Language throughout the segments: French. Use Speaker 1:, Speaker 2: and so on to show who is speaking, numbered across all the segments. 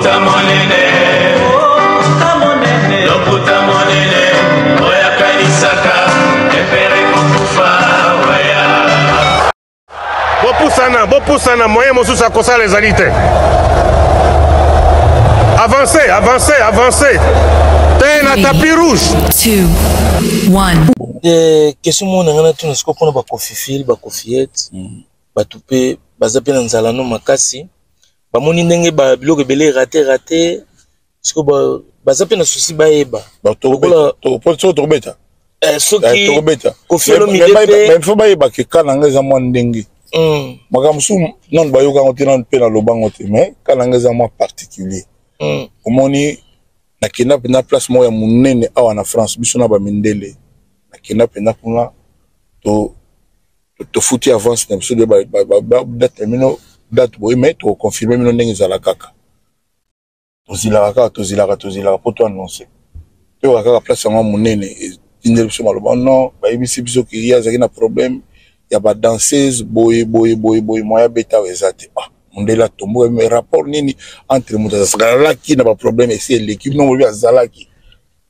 Speaker 1: Lokuta monene, lokuta monene, oya kanisaka, epere kokufa, oya.
Speaker 2: Bopusana, moyen mosusu akosa les alités. Avancez. T'es na tapis rouge.
Speaker 3: 2, 1.
Speaker 4: Question mon ngana tu ne skopona ba kofifil ba kofiet. Ba tupe bazape na nzala no makasi. Ba moni ndenge ba biloko belé raté. Sko ba bazape na souci ba eba.
Speaker 5: Ba to beta.
Speaker 4: Soki
Speaker 5: to beta.
Speaker 4: Kofielo milepe.
Speaker 5: Même faut ba eba ke kana ngeza mo ndenge. Makamsu non ba yoka ngote na pe na lobango te mais kana ngeza mo particulier. Omoni na kina pena place moya munene awa na France biso na ba mindele na kina pena kuna to futi avance na biso de ba date mino date boy mais to confirmer mino ndenge za la kaka to zilaka poto annoncer to kaka place ngo munene indel biso maloba non ba ibisi biso ki ya zaki na problème ya ba danseuse boy moya beta wezate Mondela tombo mais rapport nini entre Moutazalaki n'a pas problème et c'est l'équipe non à Zalaki.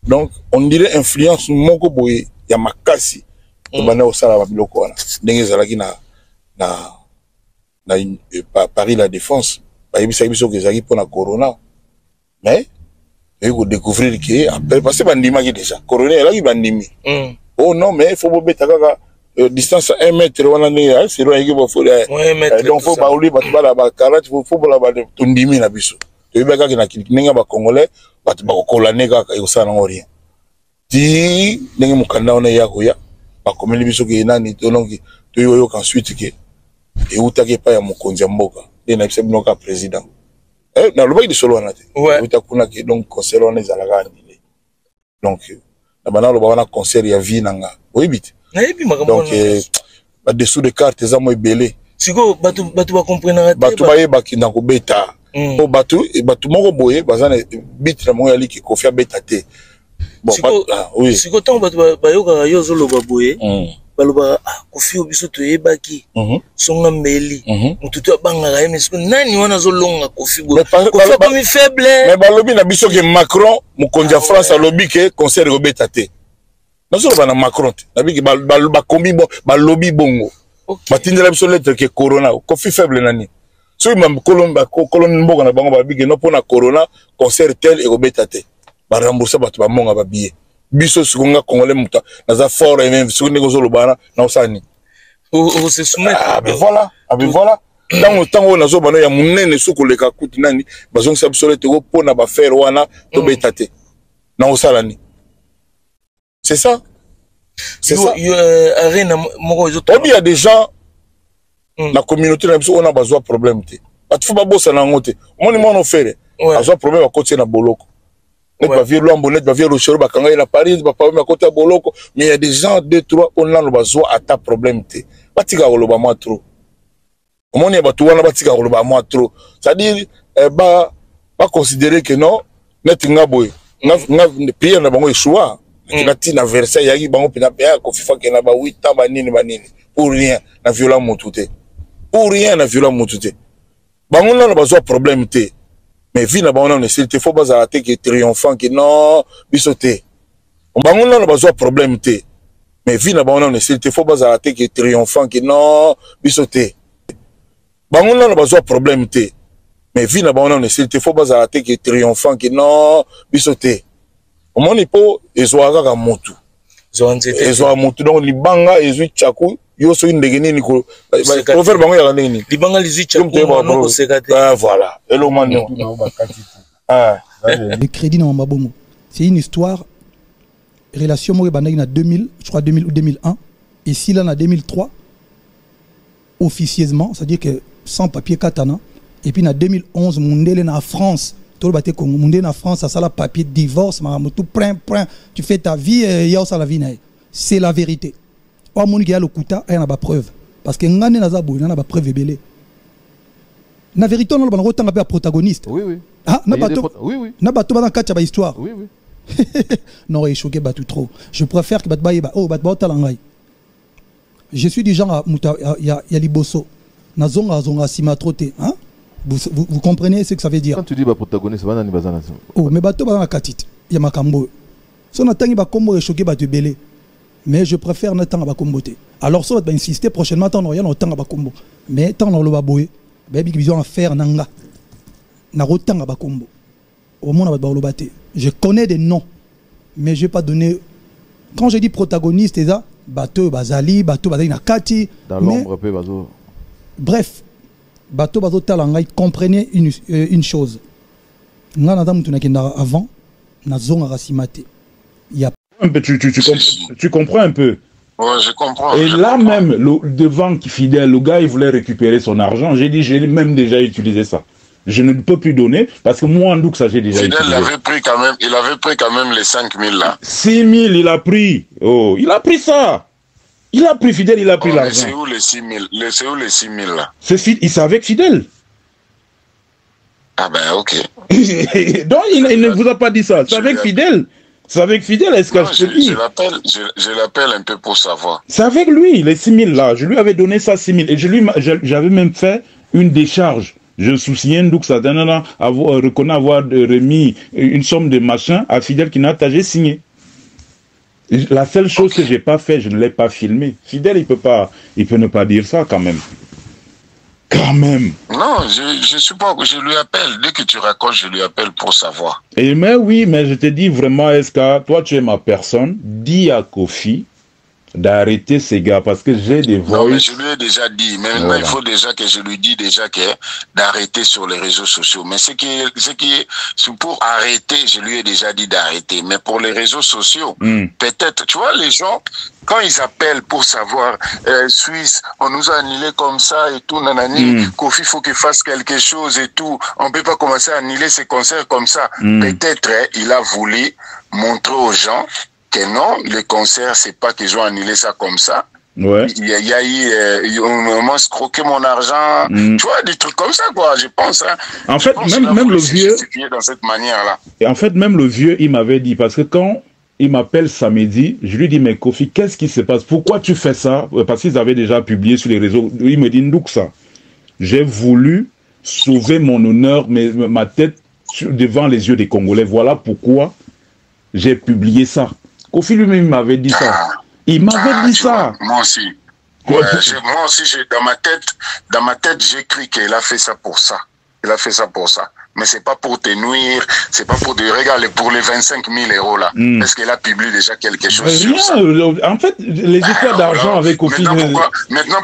Speaker 5: Donc on dirait influence moko boye ya makasi to bana osala ba biloko wana. Ndenge Zalaki na Paris la Défense ba yebisa biso ke Zalaki pour na corona. Mais il faut découvrir que après parce que bandima qui déjà corona là qui bandimi. Oh non mais il faut bobeta kaka distance 1 mètre wana ne c'est loin que faut donc faut ba oli ba ba 40 faut ba ba tondimi na biso to yebaka ke na kinenga ba congolais ba kokola neka yosana ngori ti ndenge mukanda ona ya koya ba komeli biso ke nani to longi to yoyo ensuite ke e utake pa ya mokonzi ya mboka de na bisebino ka président na loba de solo wana te utakuna ke donc concert wana ezalaka ndile donc na bana loba wana concert ya vie nanga oyebite donc dessous de cartes eza mo ebele
Speaker 4: siko batu ba comprendre
Speaker 5: batu ba yeba ki na ko beta o batu moko boye bazana bit na mo ya liki kofia beta te bon
Speaker 4: oui siko tant batu ba yoka yo zolo ba boye baloba kofi obiso to yebaki songa mbeli mututu abanga ga yeme siko nani wana zolonga kofi boye kofi ba mi faible
Speaker 5: mais balobi na biso ke Macron mukonja France alobi ke concert go beta te. Nous sommes Macron, lobby bongo. Batindela biso lettre que corona, kofi faible nani. So imam kolomba mboka na bango babige no pona corona concert tel et obetate. Ba rembourser batu ba monga ba billet. Biso sikonga congolais muta naza fort et même siko nego zolobana na osani.
Speaker 4: On se soumettre.
Speaker 5: Ah ben voilà, tango nazo bana ya munene soko leka kuti nani bazong sa biso lettre pona ba faire wana to betate. Na osalani. C'est ça. C'est ça.
Speaker 4: Il y
Speaker 5: a des gens, la communauté, on a besoin de problème. Il faut pas bosser dans le monde. On a fait un problème à côté de Boloko. On a vu l'ambulance, on a vu le chero, on a Paris, on a vu à côté de Boloko. Mais il y a des gens, 2, 3, on a besoin à ta problème. Batika Oloba moi trop. On a besoin Batika Oloba moi trop. C'est-à-dire, pas considérer que non, net ngaboy. Prière n'a pas choix. Kinati na Versailles yaki bango pina pea kofifa ke na ba 8 ans banini pour rien na viola motute bango na bazwa problème te mais vie na bango na nécessité faut pas arrêter que triomphant que non bisoté bango na bazwa problème te mais vie na bango na nécessité faut pas arrêter que triomphant que non bisoté bango na bazwa problème te mais vie na bango na nécessité faut pas arrêter que triomphant que non bisoté. Mon ipo ezwaka ka motu ezwa motu donc libanga ezwi chaku yo so ndegeni ni ko proverbe bango ya ndegeni
Speaker 4: libanga lizwi chaku no ko sekate
Speaker 5: voilà elo mano
Speaker 6: les crédits na mabongo c'est une histoire relation mo bandaki na 2000 je crois 2000 ou 2001 ici là na 2003 officieusement c'est-à-dire que sans papier katana et puis na 2011 mondele na France en France, ça la papier de divorce, tout tu fais ta vie, la vie. C'est la vérité. Or, mon gars, le kuta, il y a une preuve. Parce que ngane na zabu, il y a une preuve belé. La vérité, on a un protagoniste.
Speaker 7: Oui, oui.
Speaker 6: Ah, n'a pas tout.
Speaker 7: Oui, oui.
Speaker 6: N'a pas tout dans quatre histoire.
Speaker 7: Oui, oui.
Speaker 6: Non, il choqué tout trop. Je préfère que je suis du genre à il y a liboso. Na zonga simatroté, hein? Vous comprenez ce que ça veut dire?
Speaker 7: Quand tu dis protagoniste, c'est pas dans
Speaker 6: oh, mais bateau dans la katite. Il y a ma cambo. Si on attend, il va combo et choquer, va te belé. Mais je préfère ne temps à combo. Alors, ça va insister prochainement, tant rien, on temps à combo. Mais tant on le va boyer, baby, ils ont affaire nanga. N'a autant à combo. Au moins, on va battre. Je connais des noms, mais je vais pas donner. Quand je dis protagoniste, c'est ça. Bateau Bazali, bateau Bazali Nakati.
Speaker 7: Dans l'ombre, peu bateau.
Speaker 6: Bref, bateau Bazo Talanga, comprenez une chose. Avant, na zone Rassimate. Il y a
Speaker 5: un peu, tu comprends un peu.
Speaker 8: Ouais, je comprends.
Speaker 5: Et là
Speaker 8: comprends.
Speaker 5: même, devant Fidèle, le gars, il voulait récupérer son argent. J'ai dit, j'ai même déjà utilisé ça. Je ne peux plus donner parce que moi, en doute, ça j'ai déjà
Speaker 8: Fidèle
Speaker 5: utilisé.
Speaker 8: il avait pris quand même les 5 000 là.
Speaker 5: 6 000, il a pris. Oh, il a pris ça. Il a pris Fidèle, il a pris l'argent.
Speaker 8: C'est où les 6 000? C'est où les 6 000 là?
Speaker 5: Il savait avec Fidèle.
Speaker 8: Ah ben ok.
Speaker 5: Donc il ne vous a pas dit ça. C'est avec Fidèle. C'est avec Fidèle, est-ce que je te dis?
Speaker 8: Je l'appelle un peu pour savoir.
Speaker 5: C'est avec lui, les 6 000 là. Je lui avais donné ça 6 000. Et j'avais même fait une décharge. Je me souviens donc ça reconnaît avoir remis une somme de machin à Fidèle qui n'a pas signé. La seule chose que j'ai pas fait, je ne l'ai pas filmé. Fidèle, il peut ne pas dire ça quand même. Quand même.
Speaker 8: Non, je suppose que je lui appelle. Dès que tu raccroches, je lui appelle pour savoir.
Speaker 5: Et mais oui, mais je te dis vraiment, est-ce que toi tu es ma personne, dis à Kofi d'arrêter ces gars parce que j'ai des voix.
Speaker 8: Non, mais je lui ai déjà dit. Mais maintenant, il faut déjà que je lui dise déjà d'arrêter sur les réseaux sociaux. Mais ce qui est pour arrêter, je lui ai déjà dit d'arrêter. Mais pour les réseaux sociaux, peut-être, tu vois, les gens, quand ils appellent pour savoir, Suisse, on nous a annulé comme ça et tout, nanani, Kofi, faut qu'il fasse quelque chose et tout. On peut pas commencer à annuler ces concerts comme ça. Peut-être, il a voulu montrer aux gens que non, les concerts, c'est pas qu'ils ont annulé ça comme ça.
Speaker 5: Ouais.
Speaker 8: Il y a eu, on m'a escroqué mon argent, tu vois, des trucs comme ça, quoi, je pense. Hein.
Speaker 5: En fait, même le vieux.
Speaker 8: Dans cette manière-là.
Speaker 5: Et en fait, même le vieux, il m'avait dit, parce que quand il m'appelle samedi, je lui dis, mais Kofi, qu'est-ce qui se passe? Pourquoi tu fais ça? Parce qu'ils avaient déjà publié sur les réseaux. Il me dit, Ndouk, ça. J'ai voulu sauver mon honneur, ma tête devant les yeux des Congolais. Voilà pourquoi j'ai publié ça. Kofi lui-même m'avait dit ça. Il m'avait dit ça.
Speaker 8: Vois, moi aussi. Ouais, moi aussi, dans ma tête, j'ai cru qu'il a fait ça pour ça. Il a fait ça pour ça. Mais c'est pas pour te nuire, c'est pas pour te regarder pour les 25 000 € là. Est-ce qu'il a publié déjà quelque chose sur ça?
Speaker 5: En fait, les histoires d'argent avec Kofi.
Speaker 8: Maintenant,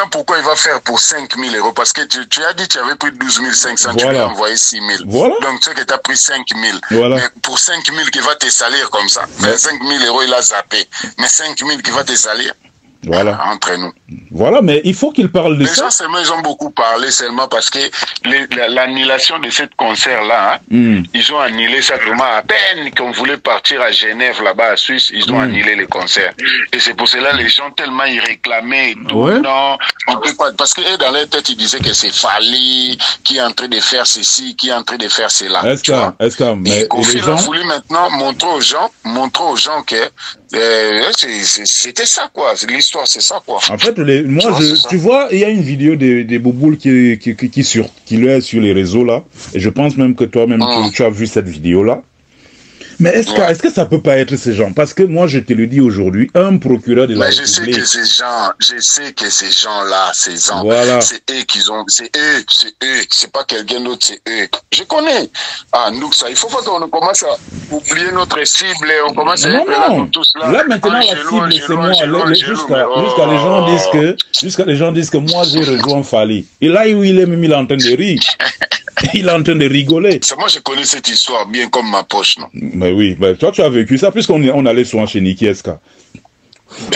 Speaker 8: pourquoi il va faire pour 5 000 €? Parce que tu as dit que tu avais pris 12 500, tu lui as envoyé 6 000.
Speaker 5: Voilà.
Speaker 8: Donc tu sais que tu as pris 5 000.
Speaker 5: Voilà.
Speaker 8: Mais pour 5 000 qui va te salir comme ça, 25 000 € il a zappé. Mais 5 000 qui va te salir.
Speaker 5: Voilà.
Speaker 8: Entre nous.
Speaker 5: Voilà, mais il faut qu'il parle de ça.
Speaker 8: Les gens seulement, ils ont beaucoup parlé seulement parce que l'annulation de ce concert-là, ils ont annulé ça vraiment à peine qu'on voulait partir à Genève, là-bas, à Suisse, ils ont annulé les concerts. Et c'est pour cela les gens tellement ils réclamaient et tout.
Speaker 5: Ouais.
Speaker 8: Non, on peut pas, parce que dans leur tête, ils disaient que c'est Fali qui est en train de faire ceci, qui est en train de faire cela.
Speaker 5: Mais
Speaker 8: Kofi a voulu maintenant montrer aux gens que c'était ça, quoi. L'histoire, c'est ça, quoi.
Speaker 5: En fait, tu vois, il y a une vidéo des Bouboules qui est sur les réseaux, là. Et je pense même que toi-même, tu as vu cette vidéo-là. Mais est-ce que ça peut pas être ces gens? Parce que moi, je te le dis aujourd'hui, un procureur de la République...
Speaker 8: je sais que ces gens-là,
Speaker 5: voilà.
Speaker 8: C'est eux qu'ils ont, c'est eux, c'est pas quelqu'un d'autre, c'est eux. Je connais. Ah, nous, ça, il faut pas qu'on commence à oublier notre cible, on commence à être là, tous là.
Speaker 5: Là, maintenant, la cible, c'est moi. Jusqu'à les gens disent que moi, j'ai rejoint Fali. Et là où il est, même il est en train de rire. Il est en train de rigoler.
Speaker 8: Moi, je connais cette histoire bien comme ma poche, non?
Speaker 5: Mais oui, toi, tu as vécu ça, puisqu'on allait souvent chez Niki Eska.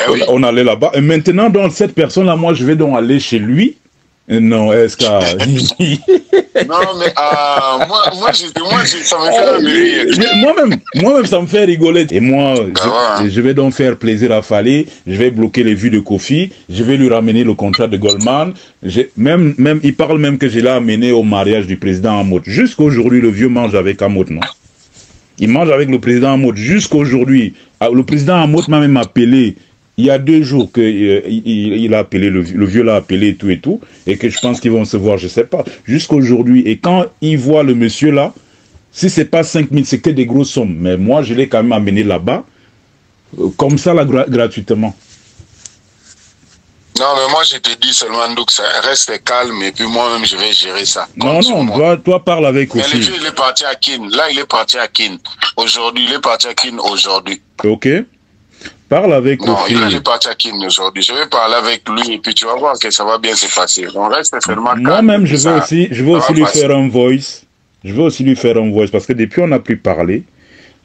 Speaker 8: Oui.
Speaker 5: On allait là-bas. Et maintenant, dans cette personne-là, moi, je vais donc aller chez lui. Non, Eska.
Speaker 8: Non, mais moi, ça me fait rire.
Speaker 5: Moi-même, ça me fait rigoler. Et moi, je vais donc faire plaisir à Fali. Je vais bloquer les vues de Kofi. Je vais lui ramener le contrat de Goldman. Même, il parle même que je l'ai amené au mariage du président Amot. Jusqu'aujourd'hui, le vieux mange avec Amot, non? Il mange avec le président Amot jusqu'aujourd'hui. Le président Amot m'a même appelé
Speaker 9: il y a 2 jours que il a appelé, le vieux l'a appelé et tout, et que je pense qu'ils vont se voir, je sais pas, jusqu'aujourd'hui. Et quand il voit le monsieur là, si c'est pas 5 000, c'est que des grosses sommes. Mais moi, je l'ai quand même amené là-bas, comme ça, là, gratuitement.
Speaker 8: Non, mais moi, je te dis seulement, donc, ça reste calme, et puis moi-même, je vais gérer ça.
Speaker 9: Non, toi parle avec
Speaker 8: mais
Speaker 9: aussi.
Speaker 8: le vieux, il est parti à Kin. Là, il est parti à Kin. Aujourd'hui, il est parti à Kin aujourd'hui.
Speaker 9: Ok. Parle avec
Speaker 8: non,
Speaker 9: aussi.
Speaker 8: il est parti à Kin aujourd'hui. Je vais parler avec lui, et puis tu vas voir que ça va bien se passer. On reste seulement calme.
Speaker 9: Moi-même, je veux aussi lui faire un voice. Je veux aussi lui faire un voice, parce que depuis, on n'a plus parlé.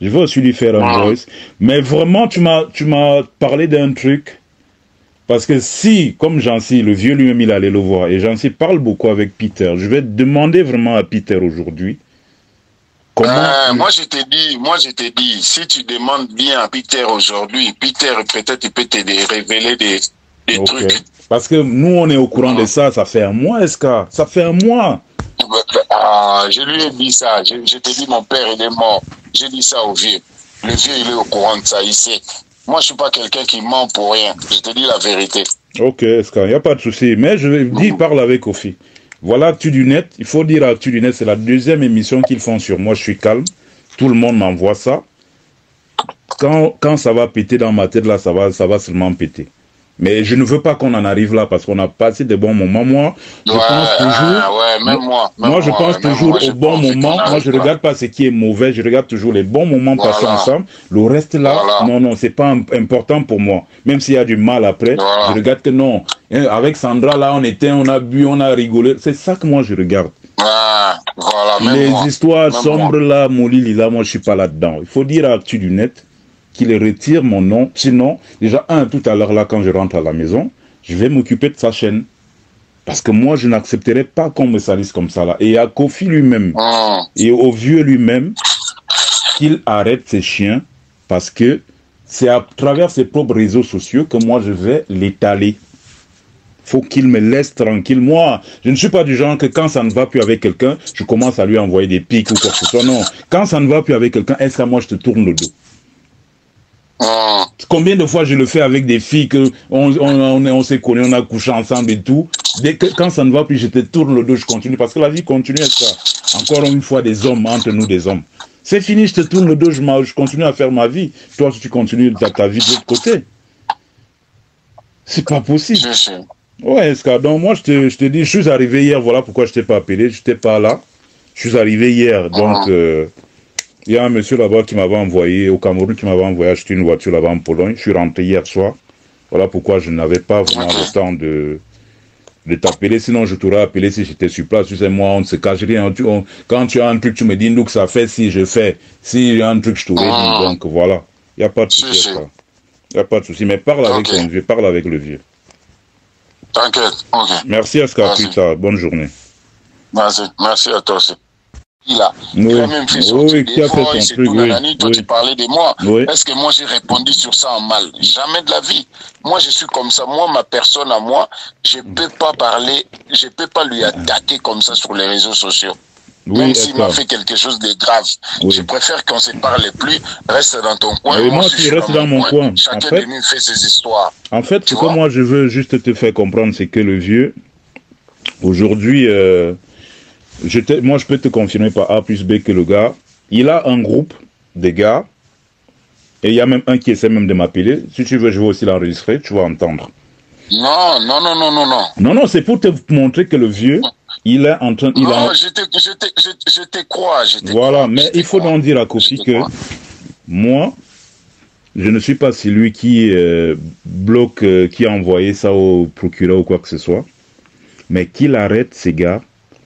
Speaker 9: Je veux aussi lui faire un voice. Mais vraiment, tu m'as parlé d'un truc. Parce que si, comme Jancy, le vieux lui-même, il allait le voir, et Jancy parle beaucoup avec Peter, je vais demander vraiment à Peter aujourd'hui, comment...
Speaker 8: moi, je t'ai dit, si tu demandes bien à Peter aujourd'hui, Peter, peut-être, il peut te révéler des trucs.
Speaker 9: Parce que nous, on est au courant de ça, ça fait un mois, Eska, ça fait un mois.
Speaker 8: Je lui ai dit ça, je te dis, mon père, il est mort. J'ai dit ça au vieux. Le vieux, il est au courant de ça, il sait. Moi, je ne suis pas quelqu'un qui ment pour rien. Je te dis la vérité.
Speaker 9: Ok, Eska, il n'y a pas de souci. Mais je vais dire, parle avec Kofi. Voilà Actu du Net. Il faut dire Actu du Net, c'est la 2e émission qu'ils font sur moi. Je suis calme. Tout le monde m'envoie ça. Quand ça va péter dans ma tête, là, ça va seulement péter. Mais je ne veux pas qu'on en arrive là parce qu'on a passé de bons moments. Moi, je pense toujours... Moi, je pense toujours au bon moment. Moi, je ne regarde pas ce qui est mauvais. Je regarde toujours les bons moments passés ensemble. Le reste là, non, c'est pas important pour moi. Même s'il y a du mal après, je regarde que non. Avec Sandra, là, on a bu, on a rigolé. C'est ça que moi, je regarde. Les histoires sombres là, Molili, là, moi, je suis pas là-dedans. Il faut dire à Actu du Net qu'il retire mon nom. Sinon, déjà, tout à l'heure là, quand je rentre à la maison, je vais m'occuper de sa chaîne. Parce que moi, je n'accepterai pas qu'on me salisse comme ça là. Et à Kofi lui-même, et au vieux lui-même, qu'il arrête ses chiens, parce que c'est à travers ses propres réseaux sociaux que moi, je vais l'étaler. Faut qu'il me laisse tranquille. Moi, je ne suis pas du genre que quand ça ne va plus avec quelqu'un, je commence à lui envoyer des pics ou quoi que ce soit. Non, quand ça ne va plus avec quelqu'un, est-ce que moi, je te tourne le dos? Combien de fois je le fais avec des filles que on s'est connus, on a couché ensemble et tout. Dès que quand ça ne va plus, je te tourne le dos, je continue. Parce que la vie continue, ça. Encore une fois, des hommes, entre nous des hommes. C'est fini, je te tourne le dos, je continue à faire ma vie. Toi, tu continues ta vie de l'autre côté. C'est pas possible. Ouais, donc moi, je te dis, je suis arrivé hier, voilà pourquoi je t'ai pas appelé, je n'étais pas là. Je suis arrivé hier, donc... il y a un monsieur là-bas qui m'avait envoyé, au Cameroun, qui m'avait envoyé acheter une voiture là-bas en Pologne. Je suis rentré hier soir. Voilà pourquoi je n'avais pas vraiment le temps de t'appeler. Sinon, je t'aurais appelé si j'étais sur place. Tu sais, moi, on ne se cache rien. Quand tu as un truc, tu me dis, nous, que ça fait, si je fais. Si j'ai un truc, je t'aurais dit. Donc, voilà. Il n'y a pas de souci. Il n'y a pas de souci. Mais parle avec ton vieux. Parle avec le vieux.
Speaker 8: T'inquiète.
Speaker 9: Merci à Scar. Bonne journée.
Speaker 8: Merci à toi aussi. Il a même fait
Speaker 9: sortir des fois, il s'est tout
Speaker 8: nanani, toi tu parlais de moi. Est-ce que moi j'ai répondu sur ça en mal? Jamais de la vie. Moi je suis comme ça. Moi, ma personne à moi, je ne peux pas parler, je ne peux pas lui attaquer comme ça sur les réseaux sociaux. Même s'il m'a fait quelque chose de grave. Je préfère qu'on ne se parle plus, reste dans ton coin.
Speaker 9: Moi tu restes dans mon coin.
Speaker 8: Chacun de nous fait ses histoires.
Speaker 9: En fait, ce que moi je veux juste te faire comprendre, c'est que le vieux, aujourd'hui... moi, je peux te confirmer par A plus B que le gars, il a un groupe de gars, et il y a même un qui essaie même de m'appeler. Si tu veux, je vais aussi l'enregistrer, tu vas entendre. Non, c'est pour te montrer que le vieux, il est en train...
Speaker 8: je te crois.
Speaker 9: Voilà, mais il faut donc dire à Kofi que moi, je ne suis pas celui qui bloque, qui a envoyé ça au procureur ou quoi que ce soit, mais qu'il arrête ces gars.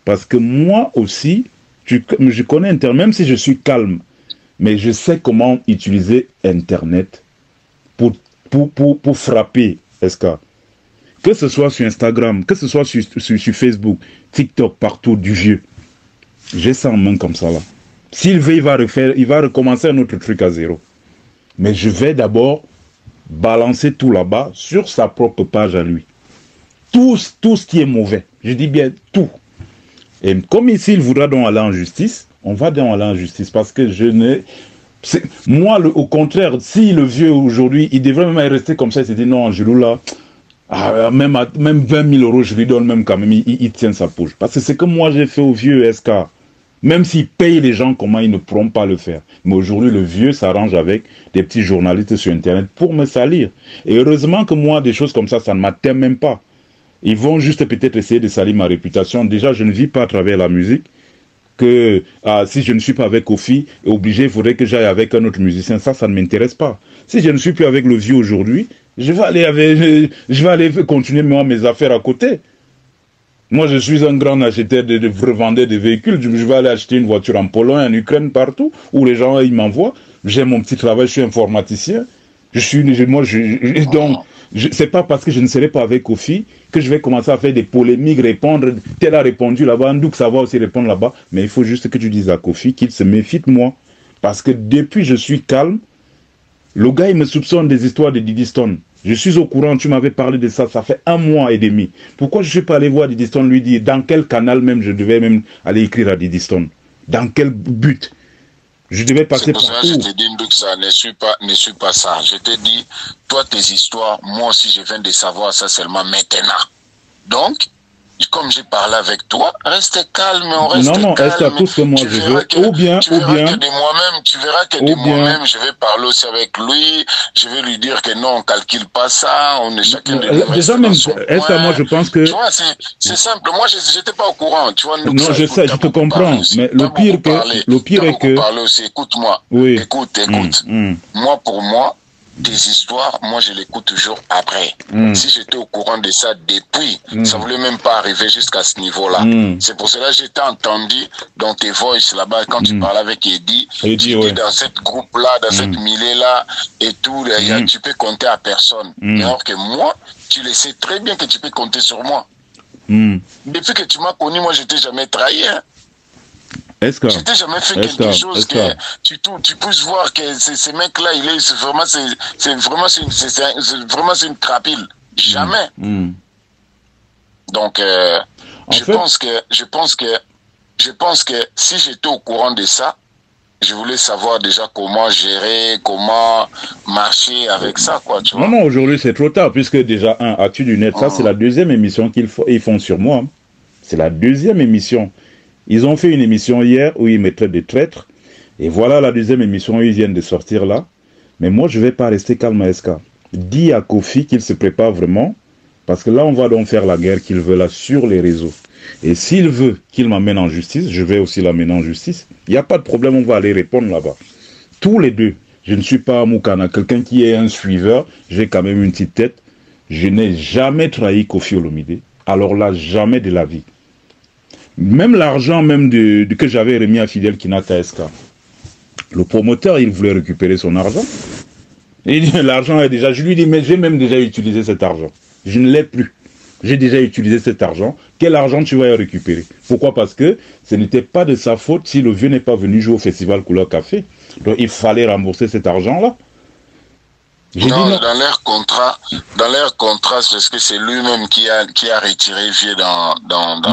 Speaker 9: Parce que moi aussi, je connais Internet, même si je suis calme, mais je sais comment utiliser Internet pour frapper, que ce soit sur Instagram, que ce soit sur Facebook, TikTok, partout, du vieux. J'ai ça en main comme ça là. S'il veut, il va recommencer un autre truc à zéro. Mais je vais d'abord balancer tout là-bas sur sa propre page à lui. Tout ce qui est mauvais, je dis bien tout. Et comme ici, il voudra donc aller en justice, on va donc aller en justice parce que Moi, au contraire, si le vieux aujourd'hui, il devrait même rester comme ça, il s'est dit non, Angelou là, même 20 000 euros, je lui donne même quand même, il tient sa poche. Parce que c'est comme moi j'ai fait au vieux SK. Même s'il paye les gens, comment ils ne pourront pas le faire. Mais aujourd'hui, le vieux s'arrange avec des petits journalistes sur Internet pour me salir. Et heureusement que moi, des choses comme ça ne m'atteint même pas. Ils vont juste peut-être essayer de salir ma réputation. Déjà, je ne vis pas à travers la musique. Que si je ne suis pas avec Kofi, obligé, il faudrait que j'aille avec un autre musicien. Ça ne m'intéresse pas. Si je ne suis plus avec le vieux aujourd'hui, je vais aller continuer moi, mes affaires à côté. Moi, je suis un grand acheteur de revendeur de véhicules. Je vais aller acheter une voiture en Pologne, en Ukraine, partout, où les gens, ils m'envoient. J'ai mon petit travail, je suis informaticien. Donc, c'est pas parce que je ne serai pas avec Kofi que je vais commencer à faire des polémiques, répondre. Tel a répondu là-bas, Ndouk, ça va aussi répondre là-bas. Mais il faut juste que tu dises à Kofi qu'il se méfie de moi. Parce que depuis je suis calme, le gars, il me soupçonne des histoires de Diddy Stone. Je suis au courant, tu m'avais parlé de ça, ça fait 1 mois et demi. Pourquoi je ne suis pas allé voir Diddy Stone, lui dire dans quel canal même je devais même aller écrire à Diddy Stone? Dans quel but? Je devais passer par où? C'est pour ça que
Speaker 8: je te dis que ça ne suit pas ça. Je te dis, toi, tes histoires, moi aussi, je viens de savoir ça seulement maintenant. Donc, comme j'ai parlé avec toi, reste calme, on reste calme.
Speaker 9: Non, reste à tout ce que moi je veux. Ou bien.
Speaker 8: Tu verras que de moi-même, je vais parler aussi avec lui, je vais lui dire que non, on calcule pas ça, on est chacun de nous.
Speaker 9: Déjà même, moi je pense que...
Speaker 8: Tu vois, c'est simple, moi je n'étais pas au courant, tu vois.
Speaker 9: Non, je sais, je te comprends, mais le pire est que...
Speaker 8: Écoute-moi,
Speaker 9: oui.
Speaker 8: Écoute. Moi, pour moi, des histoires, moi je l'écoute toujours après. Si j'étais au courant de ça depuis, ça voulait même pas arriver jusqu'à ce niveau-là. C'est pour cela que j'étais entendu dans tes voices là-bas quand tu parlais avec Eddie. Tu dis dans cette groupe-là, dans cette milieu-là et tout, tu peux compter à personne. Alors que moi, tu le sais très bien que tu peux compter sur moi. Depuis que tu m'as connu, moi je t'ai jamais trahi. Hein. Je t'ai jamais fait quelque chose que tu puisses voir que ces mecs-là, c'est vraiment une crapule. Jamais. Donc, je pense que si j'étais au courant de ça, je voulais savoir déjà comment gérer, comment marcher avec ça, quoi, tu vois.
Speaker 9: Non, aujourd'hui c'est trop tard, puisque déjà, Actu du Net, ça c'est la 2e émission qu'ils font sur moi. C'est la 2e émission. Ils ont fait une émission hier où ils me traitent de traître. Et voilà la 2e émission où ils viennent de sortir là. Mais moi, je ne vais pas rester calme à SK. Dis à Kofi qu'il se prépare vraiment. Parce que là, on va donc faire la guerre qu'il veut là sur les réseaux. Et s'il veut qu'il m'amène en justice, je vais aussi l'amener en justice. Il n'y a pas de problème, on va aller répondre là-bas. Tous les deux. Je ne suis pas Moukana. Quelqu'un qui est un suiveur, j'ai quand même une petite tête. Je n'ai jamais trahi Kofi Olomide. Alors là, jamais de la vie. Même l'argent même que j'avais remis à Fidel Kinata SK, le promoteur, il voulait récupérer son argent. Et l'argent est déjà... Je lui dis, mais j'ai même déjà utilisé cet argent. Je ne l'ai plus. J'ai déjà utilisé cet argent. Quel argent tu vas y récupérer? Pourquoi? Parce que ce n'était pas de sa faute si le vieux n'est pas venu jouer au festival Couleur Café. Donc il fallait rembourser cet argent-là.
Speaker 8: Non, dans leur contrat, est-ce que c'est lui-même qui a retiré vieux dans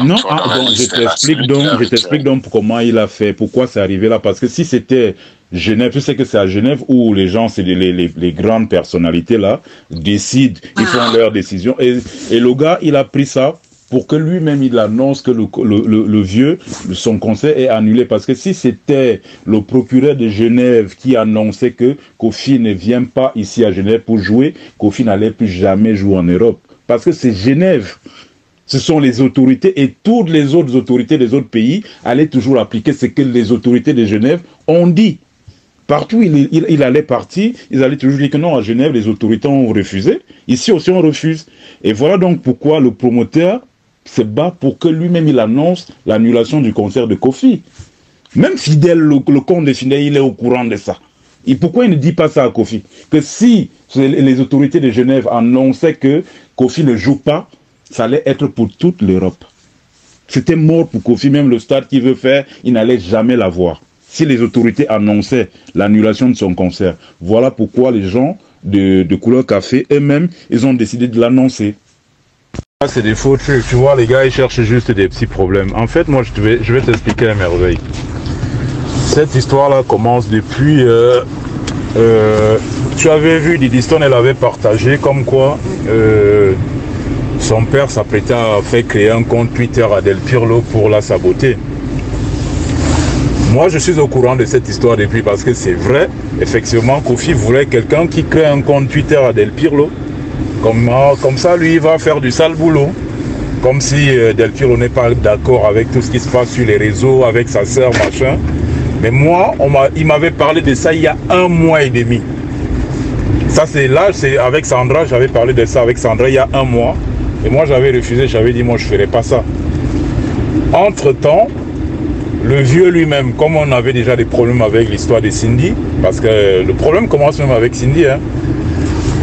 Speaker 9: non, donc je t'explique donc comment il a fait, pourquoi c'est arrivé là, parce que si c'était Genève, tu sais que c'est à Genève où les gens, c'est les grandes personnalités là, décident, ils font leurs décisions, et le gars, il a pris ça pour que lui-même il annonce que le vieux, son conseil est annulé. Parce que si c'était le procureur de Genève qui annonçait que Kofi ne vient pas ici à Genève pour jouer, Kofi n'allait plus jamais jouer en Europe. Parce que c'est Genève. Ce sont les autorités et toutes les autres autorités des autres pays allaient toujours appliquer ce que les autorités de Genève ont dit. Partout il allait partir, ils allaient toujours dire que non, à Genève, les autorités ont refusé. Ici aussi, on refuse. Et voilà donc pourquoi le promoteur se bat pour que lui-même il annonce l'annulation du concert de Kofi. Même Fidel, le compte de Fidel, il est au courant de ça. Et pourquoi il ne dit pas ça à Kofi? Que si les autorités de Genève annonçaient que Kofi ne joue pas, ça allait être pour toute l'Europe. C'était mort pour Kofi, même le stade qu'il veut faire, il n'allait jamais l'avoir. Si les autorités annonçaient l'annulation de son concert, voilà pourquoi les gens de Couleur Café, eux-mêmes, ils ont décidé de l'annoncer. C'est des faux trucs, tu vois, les gars, ils cherchent juste des petits problèmes. En fait, moi, je vais t'expliquer à merveille. Cette histoire-là commence depuis... tu avais vu, Didi Stone, elle avait partagé comme quoi son père s'apprêtait à faire créer un compte Twitter à Del Pirlo pour la saboter. Moi, je suis au courant de cette histoire depuis parce que c'est vrai. Effectivement, Kofi voulait quelqu'un qui crée un compte Twitter à Del Pirlo. Comme ça, lui, il va faire du sale boulot. Comme si Del Pirlo n'est pas d'accord avec tout ce qui se passe sur les réseaux, avec sa sœur, machin. Mais moi, il m'avait parlé de ça il y a 1 mois et demi. Ça, c'est là, c'est avec Sandra, j'avais parlé de ça avec Sandra il y a 1 mois. Et moi, j'avais refusé, j'avais dit, moi, je ne ferai pas ça. Entre-temps, le vieux lui-même, comme on avait déjà des problèmes avec l'histoire de Cindy, parce que le problème commence même avec Cindy, hein,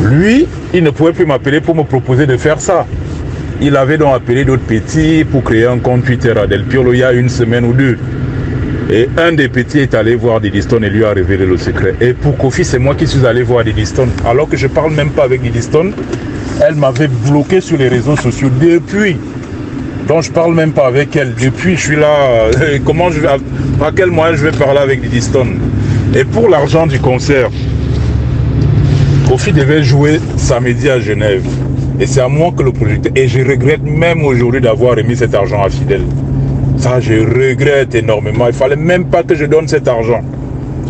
Speaker 9: lui, il ne pouvait plus m'appeler pour me proposer de faire ça. Il avait donc appelé d'autres petits pour créer un compte Twitter à Del Pirlo il y a 1 semaine ou 2. Et un des petits est allé voir Didi Stone et lui a révélé le secret. Et pour Kofi, c'est moi qui suis allé voir Didi Stone. Alors que je ne parle même pas avec Didi Stone, elle m'avait bloqué sur les réseaux sociaux depuis. Donc je ne parle même pas avec elle. Depuis, je suis là. Comment je vais, à quel moyen je vais parler avec Didi Stone? Et pour l'argent du concert, Kofi devait jouer samedi à Genève. Et c'est à moi que le projecteur. Et je regrette même aujourd'hui d'avoir remis cet argent à Fidèle. Ça, je regrette énormément. Il ne fallait même pas que je donne cet argent.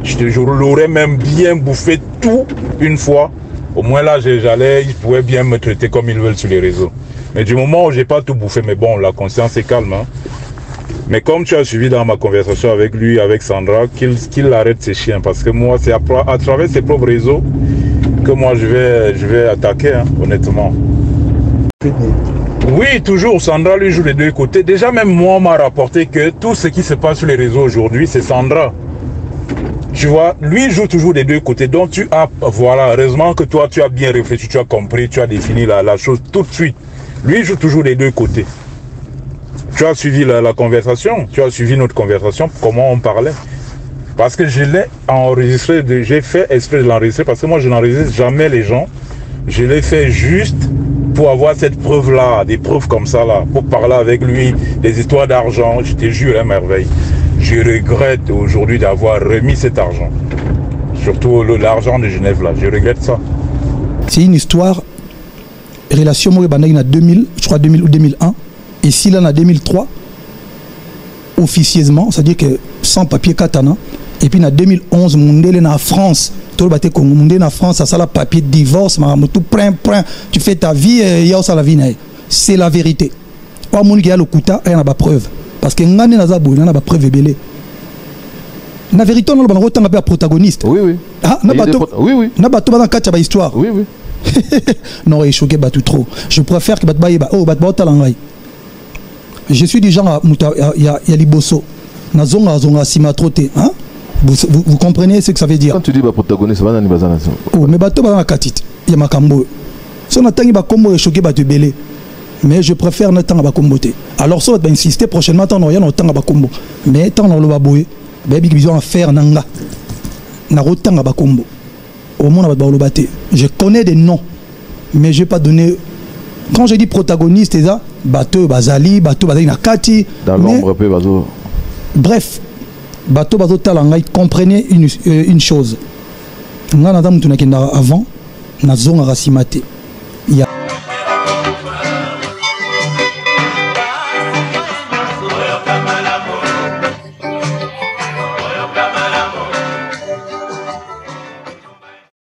Speaker 9: Je l'aurais même bien bouffé tout une fois. Au moins là, j'allais, ils pouvaient bien me traiter comme ils veulent sur les réseaux. Mais du moment où je n'ai pas tout bouffé, mais bon, la conscience est calme. Hein. Mais comme tu as suivi dans ma conversation avec lui, avec Sandra, qu'il arrête ses chiens. Parce que moi, c'est à travers ses propres réseaux que moi, je vais attaquer, hein, honnêtement. Oui, toujours, Sandra lui joue les deux côtés. Déjà, même moi, on m'a rapporté que tout ce qui se passe sur les réseaux aujourd'hui, c'est Sandra. Tu vois, lui joue toujours des deux côtés. Donc, tu as, voilà, heureusement que toi, tu as bien réfléchi, tu as compris, tu as défini la chose tout de suite. Lui joue toujours des deux côtés. Tu as suivi la conversation, tu as suivi notre conversation, comment on parlait. Parce que je l'ai enregistré, j'ai fait exprès de l'enregistrer, parce que moi, je n'enregistre jamais les gens. Je l'ai fait juste pour avoir cette preuve-là, des preuves comme ça, là, pour parler avec lui, des histoires d'argent. Je te jure, hein, merveille. Je regrette aujourd'hui d'avoir remis cet argent. Surtout l'argent de Genève, là. Je regrette ça.
Speaker 6: C'est une histoire, relation moi en 2000, je crois 2000 ou 2001, et si là en 2003, officieusement, c'est-à-dire que sans papier katana, et puis en 2011, Mundele en France, tout le bâtiment Mundele en France, ça la papier de divorce, tout tu fais ta vie, il y a aussi la vie. C'est la vérité. Or, mon gars, le kouta, il y a pas preuve. Parce que ngane na zabou, il y a pas preuve belé. La vérité, on a autant de protagoniste.
Speaker 7: Oui, oui.
Speaker 6: Ah, na bateau. Oui, oui. Na bateau dans quatre histoire.
Speaker 7: Oui, oui.
Speaker 6: Non, il choqué bateau trop. Je préfère que batba yeba. Oh, batba talangai. Je suis du genre il y a liboso. Na zonga sima troté, hein? Vous comprenez ce que ça veut dire?
Speaker 7: Quand tu dis bah protagoniste, c'est pas dans les
Speaker 6: oh, mais bateau dans la katite. Il y a ma kambo. Si on attend il va combo et choqué bateau belé. Mais je préfère ne temps à comboter. Alors ça va insister prochainement tant on y a no temps à combo. Mais tant on le va bouer. Baby besoin à faire nanga. Na rotan à combo. Au moins on va le battre. Je connais des noms, mais je vais pas donner. Quand je dis protagoniste, c'est ça. Bateau Bazali, bateau Bazali Nakati.
Speaker 7: Dans l'ombre peu bateau.
Speaker 6: Bref, bateau bateau Talangai, comprenez une chose. On a avant, na zone à Rassimate.